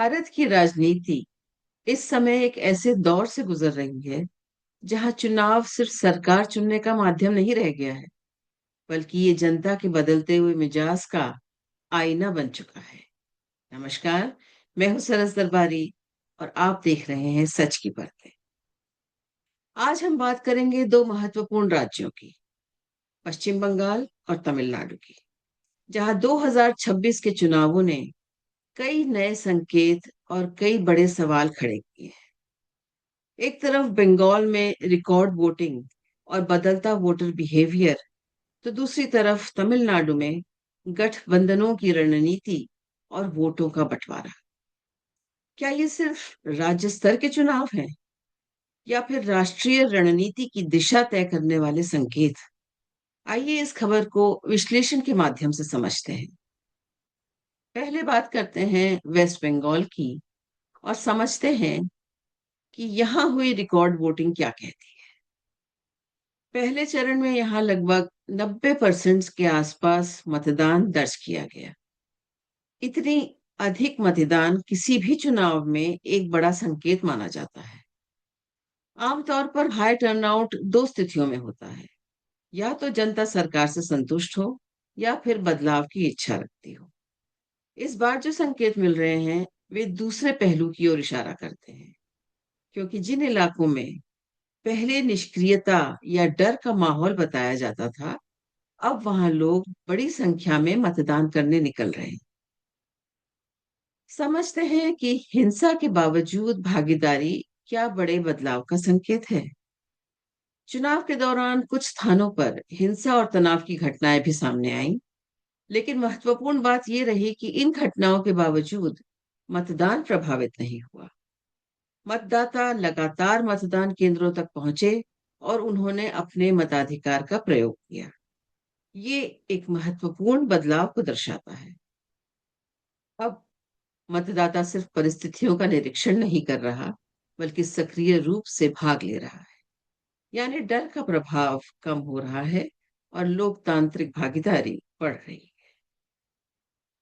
भारत की राजनीति इस समय एक ऐसे दौर से गुजर रही है जहां चुनाव सिर्फ सरकार चुनने का माध्यम नहीं रह गया है, बल्कि ये जनता के बदलते हुए मिजाज का आईना बन चुका है। नमस्कार, मैं हूं सरस दरबारी और आप देख रहे हैं सच की परतें। आज हम बात करेंगे दो महत्वपूर्ण राज्यों की, पश्चिम बंगाल और तमिलनाडु की, जहां 2026 के चुनावों ने कई नए संकेत और कई बड़े सवाल खड़े किए हैं। एक तरफ बंगाल में रिकॉर्ड वोटिंग और बदलता वोटर बिहेवियर, तो दूसरी तरफ तमिलनाडु में गठबंधनों की रणनीति और वोटों का बंटवारा। क्या ये सिर्फ राज्य स्तर के चुनाव हैं या फिर राष्ट्रीय रणनीति की दिशा तय करने वाले संकेत? आइए इस खबर को विश्लेषण के माध्यम से समझते हैं। पहले बात करते हैं वेस्ट बंगाल की और समझते हैं कि यहाँ हुई रिकॉर्ड वोटिंग क्या कहती है। पहले चरण में यहाँ लगभग 90% के आसपास मतदान दर्ज किया गया। इतनी अधिक मतदान किसी भी चुनाव में एक बड़ा संकेत माना जाता है। आमतौर पर हाई टर्नआउट दो स्थितियों में होता है, या तो जनता सरकार से संतुष्ट हो या फिर बदलाव की इच्छा रखती हो। इस बार जो संकेत मिल रहे हैं वे दूसरे पहलू की ओर इशारा करते हैं, क्योंकि जिन इलाकों में पहले निष्क्रियता या डर का माहौल बताया जाता था, अब वहां लोग बड़ी संख्या में मतदान करने निकल रहे हैं। समझते हैं कि हिंसा के बावजूद भागीदारी क्या बड़े बदलाव का संकेत है। चुनाव के दौरान कुछ स्थानों पर हिंसा और तनाव की घटनाएं भी सामने आईं, लेकिन महत्वपूर्ण बात यह रही कि इन घटनाओं के बावजूद मतदान प्रभावित नहीं हुआ। मतदाता लगातार मतदान केंद्रों तक पहुंचे और उन्होंने अपने मताधिकार का प्रयोग किया। ये एक महत्वपूर्ण बदलाव को दर्शाता है। अब मतदाता सिर्फ परिस्थितियों का निरीक्षण नहीं कर रहा, बल्कि सक्रिय रूप से भाग ले रहा है। यानी डर का प्रभाव कम हो रहा है और लोकतांत्रिक भागीदारी बढ़ रही है।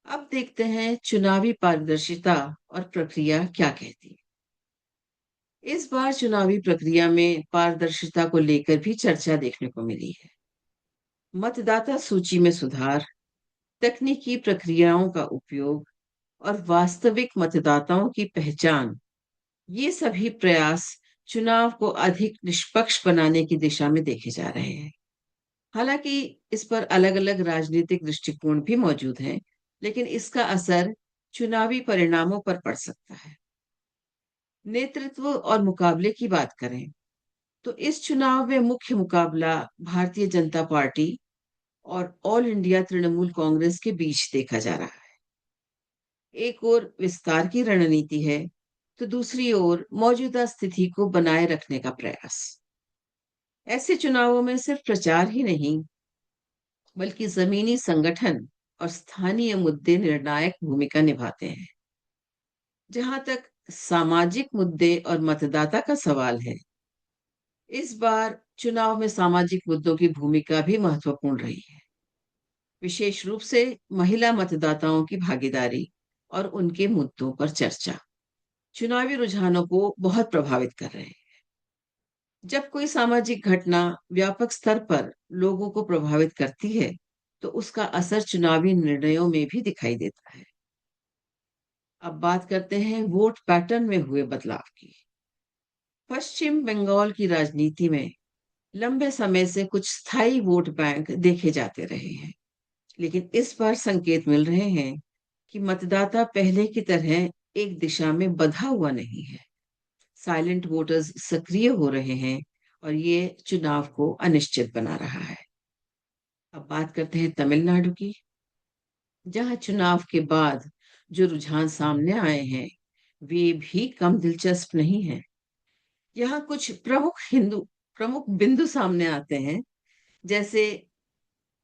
अब देखते हैं चुनावी पारदर्शिता और प्रक्रिया क्या कहती है। इस बार चुनावी प्रक्रिया में पारदर्शिता को लेकर भी चर्चा देखने को मिली है। मतदाता सूची में सुधार, तकनीकी प्रक्रियाओं का उपयोग और वास्तविक मतदाताओं की पहचान, ये सभी प्रयास चुनाव को अधिक निष्पक्ष बनाने की दिशा में देखे जा रहे हैं। हालांकि इस पर अलग-अलग राजनीतिक दृष्टिकोण भी मौजूद हैं, लेकिन इसका असर चुनावी परिणामों पर पड़ सकता है। नेतृत्व और मुकाबले की बात करें, तो इस चुनाव में मुख्य मुकाबला भारतीय जनता पार्टी और ऑल इंडिया तृणमूल कांग्रेस के बीच देखा जा रहा है। एक ओर विस्तार की रणनीति है, तो दूसरी ओर मौजूदा स्थिति को बनाए रखने का प्रयास। ऐसे चुनावों में सिर्फ प्रचार ही नहीं, बल्कि जमीनी संगठन और स्थानीय मुद्दे निर्णायक भूमिका निभाते हैं। जहां तक सामाजिक मुद्दे और मतदाता का सवाल है, इस बार चुनाव में सामाजिक मुद्दों की भूमिका भी महत्वपूर्ण रही है। विशेष रूप से महिला मतदाताओं की भागीदारी और उनके मुद्दों पर चर्चा चुनावी रुझानों को बहुत प्रभावित कर रहे हैं। जब कोई सामाजिक घटना व्यापक स्तर पर लोगों को प्रभावित करती है, तो उसका असर चुनावी निर्णयों में भी दिखाई देता है। अब बात करते हैं वोट पैटर्न में हुए बदलाव की। पश्चिम बंगाल की राजनीति में लंबे समय से कुछ स्थायी वोट बैंक देखे जाते रहे हैं, लेकिन इस बार संकेत मिल रहे हैं कि मतदाता पहले की तरह एक दिशा में बंधा हुआ नहीं है। साइलेंट वोटर्स सक्रिय हो रहे हैं और ये चुनाव को अनिश्चित बना रहा है। अब बात करते हैं तमिलनाडु की, जहां चुनाव के बाद जो रुझान सामने आए हैं वे भी कम दिलचस्प नहीं है। यहाँ कुछ प्रमुख बिंदु सामने आते हैं, जैसे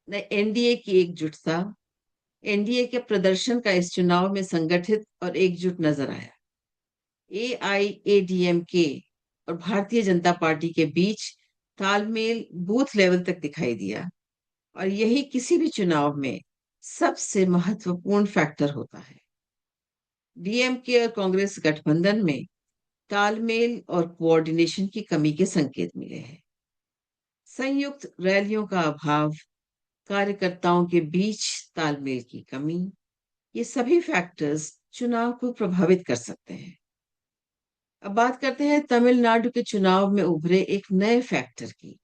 एनडीए की एकजुटता। एनडीए के प्रदर्शन का इस चुनाव में संगठित और एकजुट नजर आया। एआईएडीएमके और भारतीय जनता पार्टी के बीच तालमेल बूथ लेवल तक दिखाई दिया, और यही किसी भी चुनाव में सबसे महत्वपूर्ण फैक्टर होता है। डीएमके और कांग्रेस गठबंधन में तालमेल और कोऑर्डिनेशन की कमी के संकेत मिले हैं। संयुक्त रैलियों का अभाव, कार्यकर्ताओं के बीच तालमेल की कमी, ये सभी फैक्टर्स चुनाव को प्रभावित कर सकते हैं। अब बात करते हैं तमिलनाडु के चुनाव में उभरे एक नए फैक्टर की।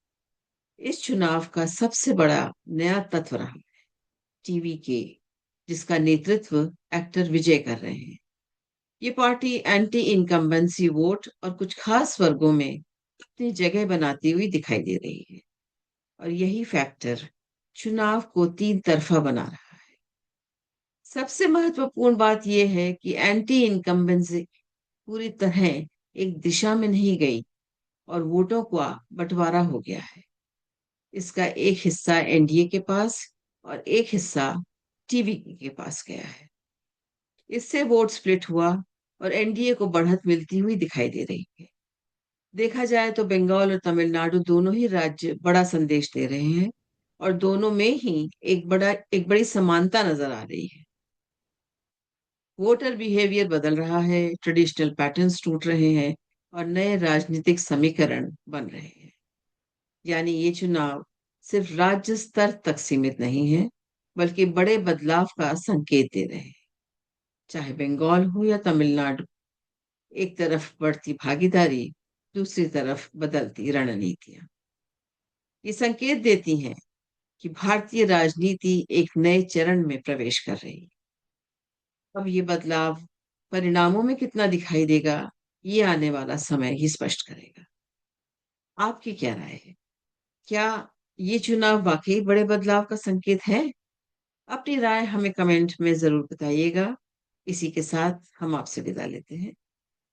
इस चुनाव का सबसे बड़ा नया तत्व रहा टीवी के, जिसका नेतृत्व एक्टर विजय कर रहे हैं। ये पार्टी एंटी इनकम्बेंसी वोट और कुछ खास वर्गों में अपनी जगह बनाती हुई दिखाई दे रही है, और यही फैक्टर चुनाव को तीन तरफा बना रहा है। सबसे महत्वपूर्ण बात यह है कि एंटी इनकम्बेंसी पूरी तरह एक दिशा में नहीं गई और वोटों का बंटवारा हो गया है। इसका एक हिस्सा एनडीए के पास और एक हिस्सा टीवी के पास गया है। इससे वोट स्प्लिट हुआ और एनडीए को बढ़त मिलती हुई दिखाई दे रही है। देखा जाए तो बंगाल और तमिलनाडु दोनों ही राज्य बड़ा संदेश दे रहे हैं, और दोनों में ही एक बड़ी समानता नजर आ रही है। वोटर बिहेवियर बदल रहा है, ट्रेडिशनल पैटर्न्स टूट रहे हैं और नए राजनीतिक समीकरण बन रहे हैं। यानी ये चुनाव सिर्फ राज्य स्तर तक सीमित नहीं है, बल्कि बड़े बदलाव का संकेत दे रहे हैं। चाहे बंगाल हो या तमिलनाडु, एक तरफ बढ़ती भागीदारी, दूसरी तरफ बदलती रणनीतियां, ये संकेत देती हैं कि भारतीय राजनीति एक नए चरण में प्रवेश कर रही है। अब ये बदलाव परिणामों में कितना दिखाई देगा, ये आने वाला समय ही स्पष्ट करेगा। आपकी क्या राय है? क्या ये चुनाव वाकई बड़े बदलाव का संकेत है? अपनी राय हमें कमेंट में जरूर बताइएगा। इसी के साथ हम आपसे विदा लेते हैं।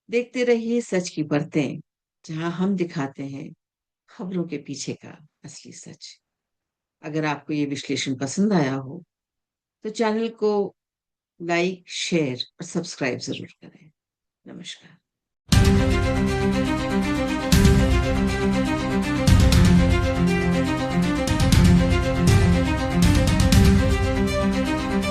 देखते रहिए सच की परतें, जहां हम दिखाते हैं खबरों के पीछे का असली सच। अगर आपको ये विश्लेषण पसंद आया हो तो चैनल को लाइक, शेयर और सब्सक्राइब जरूर करें। नमस्कार।